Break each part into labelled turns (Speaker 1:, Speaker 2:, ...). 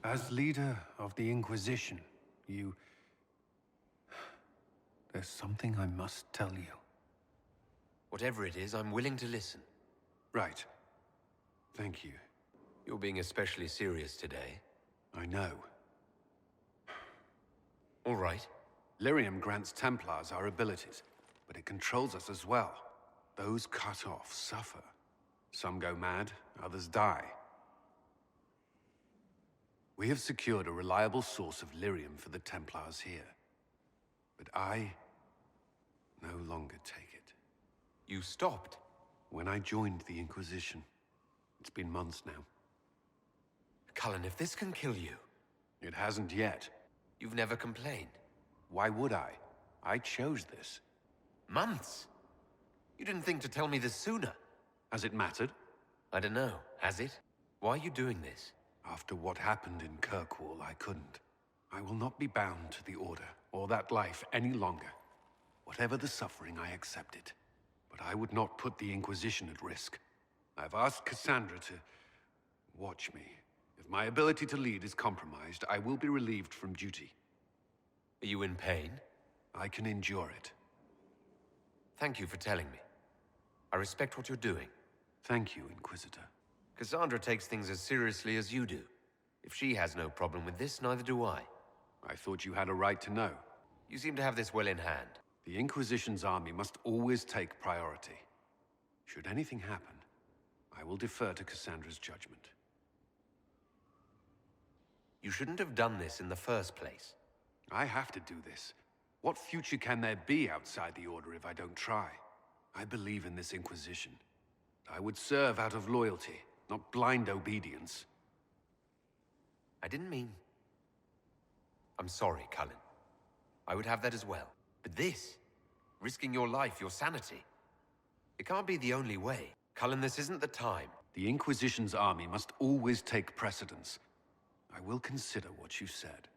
Speaker 1: As leader of the Inquisition, there's something I must tell you.
Speaker 2: Whatever it is, I'm willing to listen.
Speaker 1: Right. Thank you.
Speaker 2: You're being especially serious today.
Speaker 1: I know.
Speaker 2: All right.
Speaker 1: Lyrium grants Templars our abilities, but it controls us as well. Those cut off suffer. Some go mad, others die. We have secured a reliable source of lyrium for the Templars here. But I no longer take it.
Speaker 2: You stopped?
Speaker 1: When I joined the Inquisition. It's been months now.
Speaker 2: Cullen, if this can kill you...
Speaker 1: It hasn't yet.
Speaker 2: You've never complained.
Speaker 1: Why would I? I chose this.
Speaker 2: Months? You didn't think to tell me this sooner.
Speaker 1: Has it mattered?
Speaker 2: I don't know. Has it? Why are you doing this?
Speaker 1: After what happened in Kirkwall, I couldn't. I will not be bound to the Order, or that life any longer. Whatever the suffering, I accept it. But I would not put the Inquisition at risk. I've asked Cassandra to watch me. If my ability to lead is compromised, I will be relieved from duty.
Speaker 2: Are you in pain?
Speaker 1: I can endure it.
Speaker 2: Thank you for telling me. I respect what you're doing.
Speaker 1: Thank you, Inquisitor.
Speaker 2: Cassandra takes things as seriously as you do. If she has no problem with this, neither do I.
Speaker 1: I thought you had a right to know.
Speaker 2: You seem to have this well in hand.
Speaker 1: The Inquisition's army must always take priority. Should anything happen, I will defer to Cassandra's judgment.
Speaker 2: You shouldn't have done this in the first place.
Speaker 1: I have to do this. What future can there be outside the Order if I don't try? I believe in this Inquisition. I would serve out of loyalty, not blind obedience.
Speaker 2: I didn't mean... I'm sorry, Cullen. I would have that as well. But this, risking your life, your sanity, it can't be the only way. Cullen, this isn't the time.
Speaker 1: The Inquisition's army must always take precedence. I will consider what you said.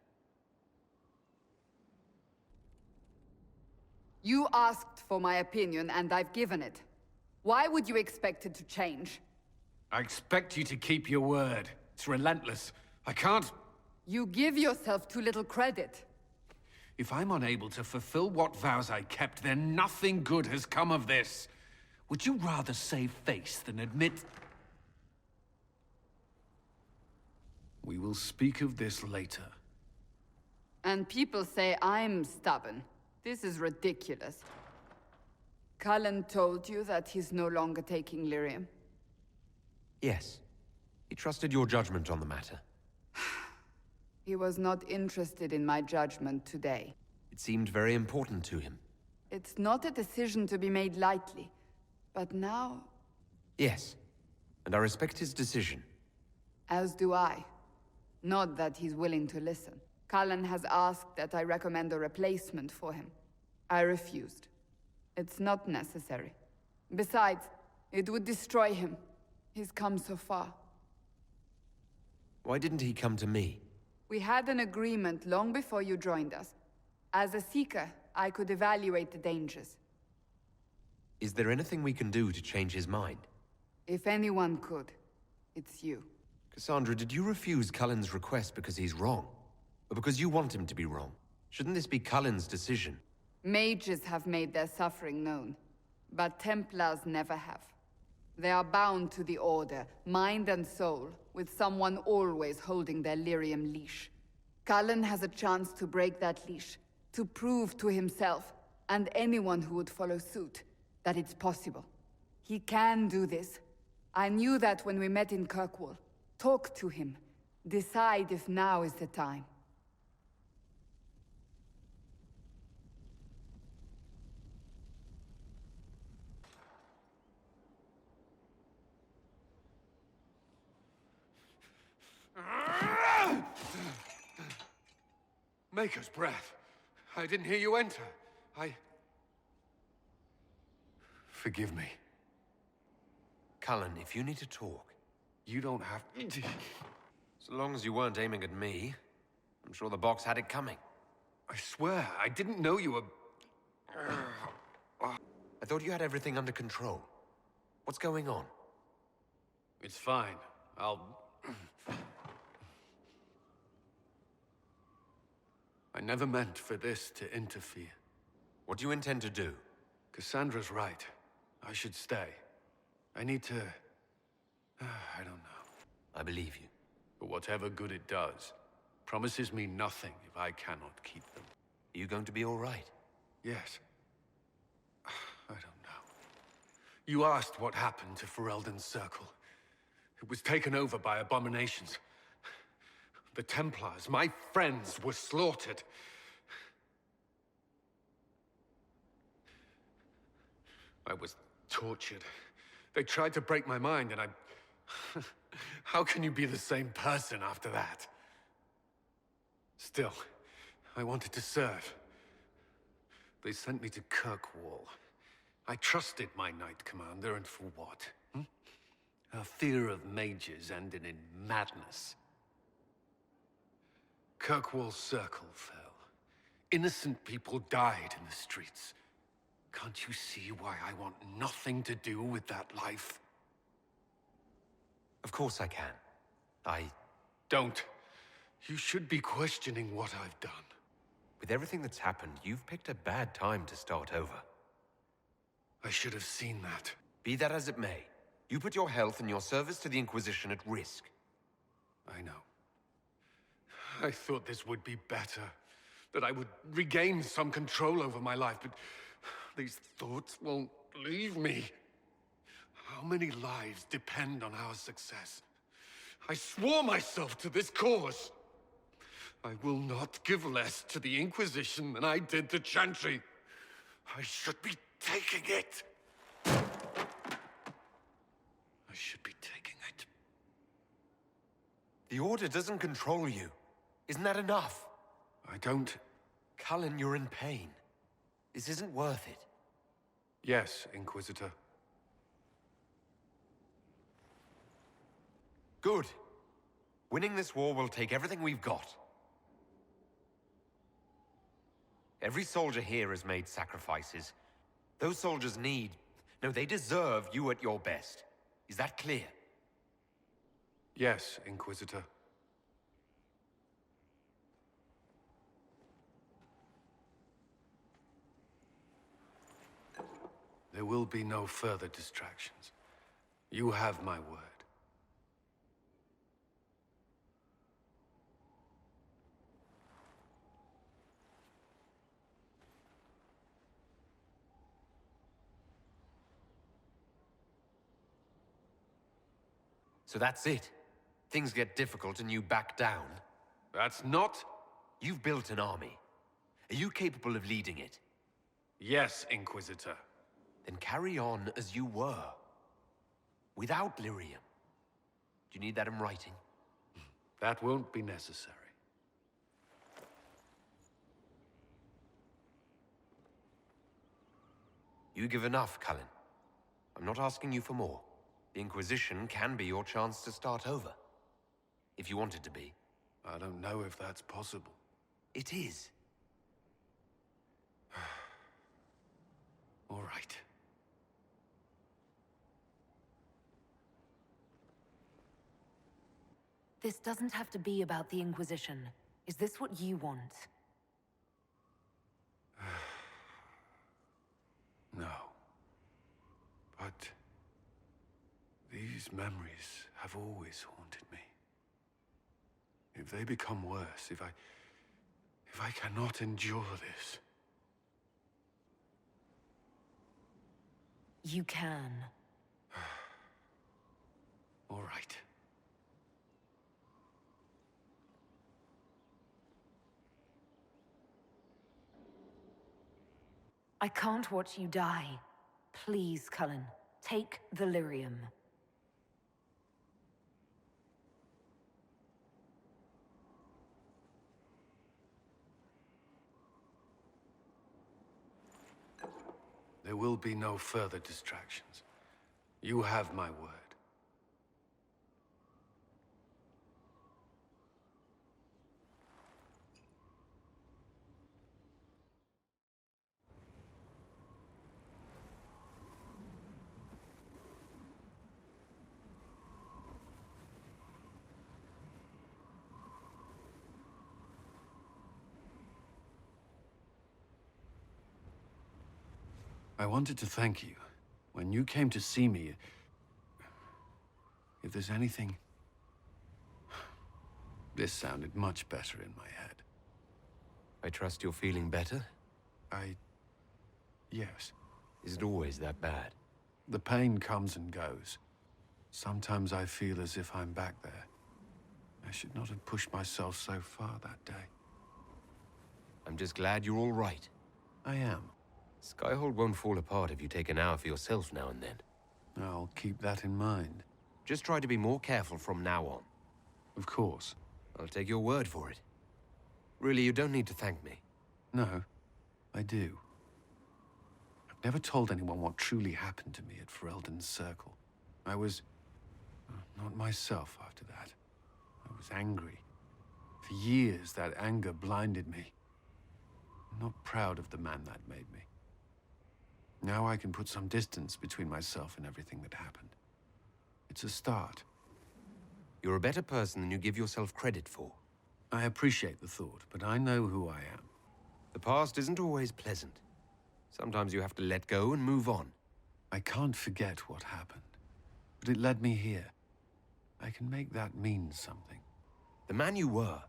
Speaker 3: You asked for my opinion, and I've given it. Why would you expect it to change?
Speaker 1: I expect you to keep your word. It's relentless. I can't...
Speaker 3: You give yourself too little credit.
Speaker 1: If I'm unable to fulfill what vows I kept, then nothing good has come of this. Would you rather save face than admit... We will speak of this later.
Speaker 3: And people say I'm stubborn. This is ridiculous. Cullen told you that he's no longer taking lyrium?
Speaker 2: Yes. He trusted your judgment on the matter.
Speaker 3: He was not interested in my judgment today.
Speaker 2: It seemed very important to him.
Speaker 3: It's not a decision to be made lightly. But now...
Speaker 2: Yes. And I respect his decision.
Speaker 3: As do I. Not that he's willing to listen. Cullen has asked that I recommend a replacement for him. I refused. It's not necessary. Besides, it would destroy him. He's come so far.
Speaker 2: Why didn't he come to me?
Speaker 3: We had an agreement long before you joined us. As a Seeker, I could evaluate the dangers.
Speaker 2: Is there anything we can do to change his mind?
Speaker 3: If anyone could, it's you.
Speaker 2: Cassandra, did you refuse Cullen's request because he's wrong? Or because you want him to be wrong? Shouldn't this be Cullen's decision?
Speaker 3: Mages have made their suffering known, but Templars never have. They are bound to the Order, mind and soul, with someone always holding their lyrium leash. Cullen has a chance to break that leash, to prove to himself, and anyone who would follow suit, that it's possible. He can do this. I knew that when we met in Kirkwall. Talk to him. Decide if now is the time.
Speaker 1: Maker's breath. I didn't hear you enter. Forgive me.
Speaker 2: Cullen, if you need to talk...
Speaker 1: You don't have...
Speaker 2: So long as you weren't aiming at me, I'm sure the box had it coming.
Speaker 1: I swear, I didn't know you were...
Speaker 2: I thought you had everything under control. What's going on?
Speaker 1: It's fine. I'll... I never meant for this to interfere.
Speaker 2: What do you intend to do?
Speaker 1: Cassandra's right. I should stay. I need to... I don't know.
Speaker 2: I believe you.
Speaker 1: But whatever good it does, promises me nothing if I cannot keep them.
Speaker 2: Are you going to be all right?
Speaker 1: Yes. I don't know. You asked what happened to Ferelden's Circle. It was taken over by abominations. The Templars, my friends, were slaughtered. I was tortured. They tried to break my mind, and I... How can you be the same person after that? Still, I wanted to serve. They sent me to Kirkwall. I trusted my Knight Commander, and for what? Her fear of mages ended in madness. Kirkwall's Circle fell. Innocent people died in the streets. Can't you see why I want nothing to do with that life?
Speaker 2: Of course I can.
Speaker 1: Don't. You should be questioning what I've done.
Speaker 2: With everything that's happened, you've picked a bad time to start over.
Speaker 1: I should have seen that.
Speaker 2: Be that as it may, you put your health and your service to the Inquisition at risk.
Speaker 1: I know. I thought this would be better. That I would regain some control over my life, but these thoughts won't leave me. How many lives depend on our success? I swore myself to this cause. I will not give less to the Inquisition than I did to Chantry. I should be taking it. I should be taking it.
Speaker 2: The Order doesn't control you. Isn't that enough?
Speaker 1: I don't...
Speaker 2: Cullen, you're in pain. This isn't worth it.
Speaker 1: Yes, Inquisitor.
Speaker 2: Good. Winning this war will take everything we've got. Every soldier here has made sacrifices. Those soldiers need... No, they deserve you at your best. Is that clear?
Speaker 1: Yes, Inquisitor. There will be no further distractions. You have my word.
Speaker 2: So that's it. Things get difficult and you back down.
Speaker 1: That's not...
Speaker 2: You've built an army. Are you capable of leading it?
Speaker 1: Yes, Inquisitor.
Speaker 2: Then carry on as you were. Without lyrium. Do you need that in writing?
Speaker 1: That won't be necessary.
Speaker 2: You give enough, Cullen. I'm not asking you for more. The Inquisition can be your chance to start over. If you want it to be.
Speaker 1: I don't know if that's possible.
Speaker 2: It is.
Speaker 1: All right.
Speaker 4: This doesn't have to be about the Inquisition. Is this what you want?
Speaker 1: No. But... these memories have always haunted me. If they become worse, if I cannot endure this...
Speaker 4: You can.
Speaker 1: All right.
Speaker 4: I can't watch you die. Please, Cullen, take the lyrium.
Speaker 1: There will be no further distractions. You have my word. I wanted to thank you. When you came to see me, if there's anything... This sounded much better in my head.
Speaker 2: I trust you're feeling better?
Speaker 1: Yes.
Speaker 2: Is it always that bad?
Speaker 1: The pain comes and goes. Sometimes I feel as if I'm back there. I should not have pushed myself so far that day.
Speaker 2: I'm just glad you're all right.
Speaker 1: I am.
Speaker 2: Skyhold won't fall apart if you take an hour for yourself now and then.
Speaker 1: I'll keep that in mind.
Speaker 2: Just try to be more careful from now on.
Speaker 1: Of course.
Speaker 2: I'll take your word for it. Really, you don't need to thank me.
Speaker 1: No, I do. I've never told anyone what truly happened to me at Ferelden's Circle. I was... not myself after that. I was angry. For years, that anger blinded me. I'm not proud of the man that made me. Now I can put some distance between myself and everything that happened. It's a start.
Speaker 2: You're a better person than you give yourself credit for.
Speaker 1: I appreciate the thought, but I know who I am.
Speaker 2: The past isn't always pleasant. Sometimes you have to let go and move on.
Speaker 1: I can't forget what happened, but it led me here. I can make that mean something.
Speaker 2: The man you were,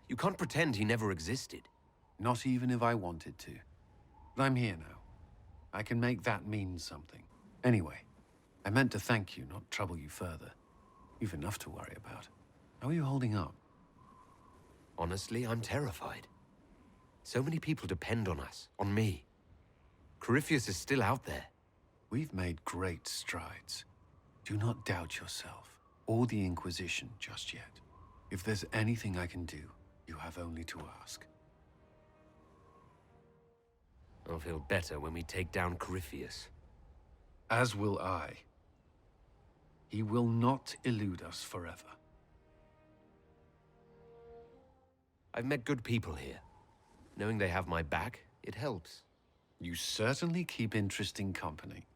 Speaker 2: you can't pretend he never existed.
Speaker 1: Not even if I wanted to. But I'm here now. I can make that mean something. Anyway, I meant to thank you, not trouble you further. You've enough to worry about. How are you holding up?
Speaker 2: Honestly, I'm terrified. So many people depend on us, on me. Corypheus is still out there.
Speaker 1: We've made great strides. Do not doubt yourself, or the Inquisition just yet. If there's anything I can do, you have only to ask.
Speaker 2: I'll feel better when we take down Corypheus.
Speaker 1: As will I. He will not elude us forever.
Speaker 2: I've met good people here. Knowing they have my back, it helps.
Speaker 1: You certainly keep interesting company.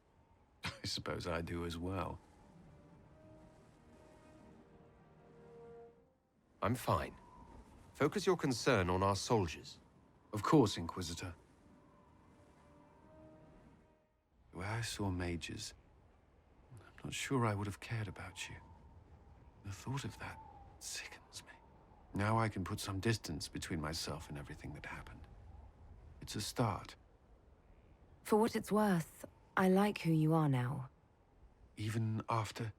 Speaker 1: I suppose I do as well.
Speaker 2: I'm fine. Focus your concern on our soldiers.
Speaker 1: Of course, Inquisitor. Where I saw mages, I'm not sure I would have cared about you. The thought of that sickens me. Now I can put some distance between myself and everything that happened. It's a start.
Speaker 4: For what it's worth, I like who you are now.
Speaker 1: Even after...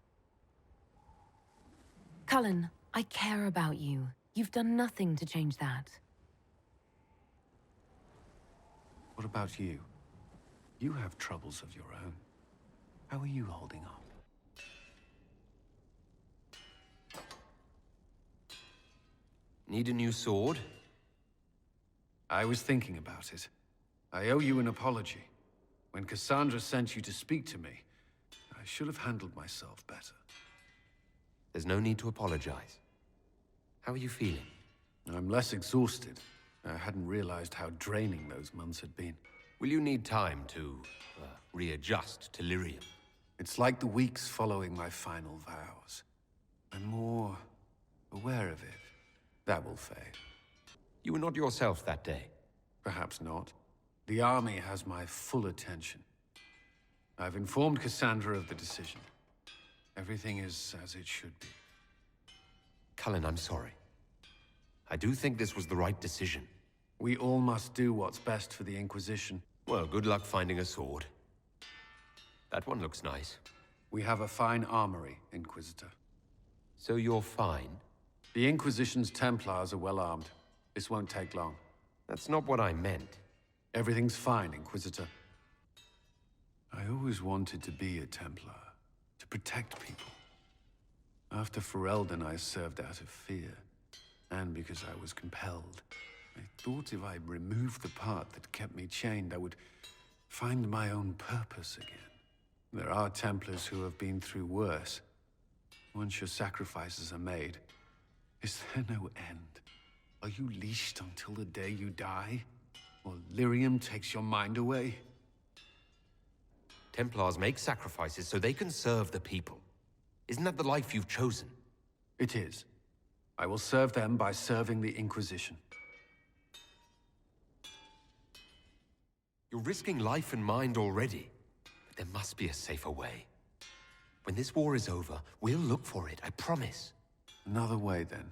Speaker 4: Cullen, I care about you. You've done nothing to change that.
Speaker 1: What about you? You have troubles of your own. How are you holding up?
Speaker 2: Need a new sword?
Speaker 1: I was thinking about it. I owe you an apology. When Cassandra sent you to speak to me, I should have handled myself better.
Speaker 2: There's no need to apologize. How are you feeling?
Speaker 1: I'm less exhausted. I hadn't realized how draining those months had been.
Speaker 2: Will you need time to, readjust to lyrium?
Speaker 1: It's like the weeks following my final vows. I'm more aware of it. That will fade.
Speaker 2: You were not yourself that day.
Speaker 1: Perhaps not. The army has my full attention. I've informed Cassandra of the decision. Everything is as it should be.
Speaker 2: Cullen, I'm sorry. I do think this was the right decision.
Speaker 1: We all must do what's best for the Inquisition.
Speaker 2: Well, good luck finding a sword. That one looks nice.
Speaker 1: We have a fine armory, Inquisitor.
Speaker 2: So you're fine?
Speaker 1: The Inquisition's Templars are well armed. This won't take long.
Speaker 2: That's not what I meant.
Speaker 1: Everything's fine, Inquisitor. I always wanted to be a Templar, to protect people. After Ferelden, I served out of fear, and because I was compelled. I thought if I removed the part that kept me chained, I would find my own purpose again. There are Templars who have been through worse. Once your sacrifices are made, is there no end? Are you leashed until the day you die? Or lyrium takes your mind away?
Speaker 2: Templars make sacrifices so they can serve the people. Isn't that the life you've chosen?
Speaker 1: It is. I will serve them by serving the Inquisition.
Speaker 2: You're risking life and mind already. But there must be a safer way. When this war is over, we'll look for it, I promise.
Speaker 1: Another way, then.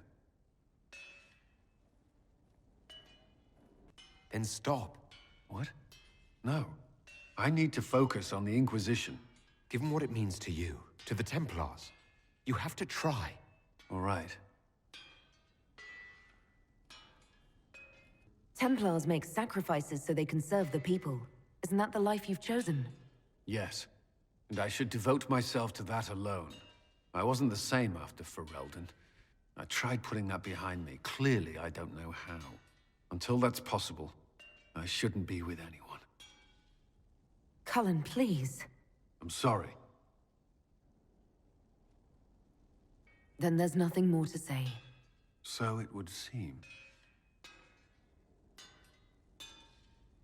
Speaker 2: Then stop.
Speaker 1: What? No. I need to focus on the Inquisition.
Speaker 2: Given what it means to you, to the Templars, you have to try.
Speaker 1: All right.
Speaker 4: Templars make sacrifices so they can serve the people. Isn't that the life you've chosen?
Speaker 1: Yes. And I should devote myself to that alone. I wasn't the same after Ferelden. I tried putting that behind me. Clearly, I don't know how. Until that's possible, I shouldn't be with anyone.
Speaker 4: Cullen, please.
Speaker 1: I'm sorry.
Speaker 4: Then there's nothing more to say.
Speaker 1: So it would seem.